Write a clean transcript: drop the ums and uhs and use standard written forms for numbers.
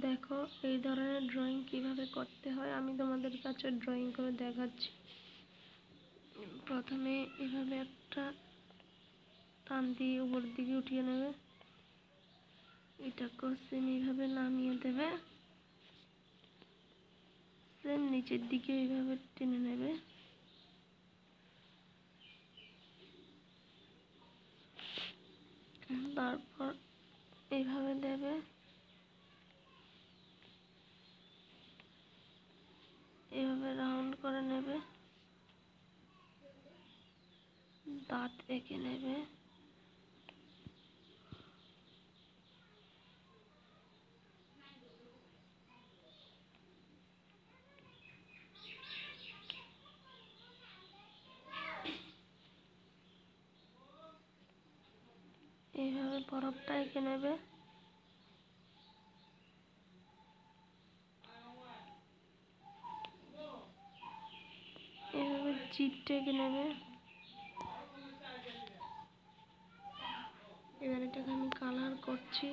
দেখো এই ধরনের ড্রয়িং কিভাবে করতে হয় আমি তোমাদের কাছে ড্রয়িং করে দেখাচ্ছি। প্রথমে এভাবে একটা টান দিয়ে উপর দিকে উঠিয়ে নেবে, এটাকে সেম এইভাবে নামিয়ে দেবে, সেম নিচের দিকে এইভাবে টেনে নেবে, তারপর এইভাবে দেবে, এভাবে রাউন্ড করে নেবে, দাঁত এঁকে নেবে, এইভাবে বরফটা এঁকে নেবে, এভাবে জিভটা এঁকে নেবে। এবার এটাকে আমি কালার করছি।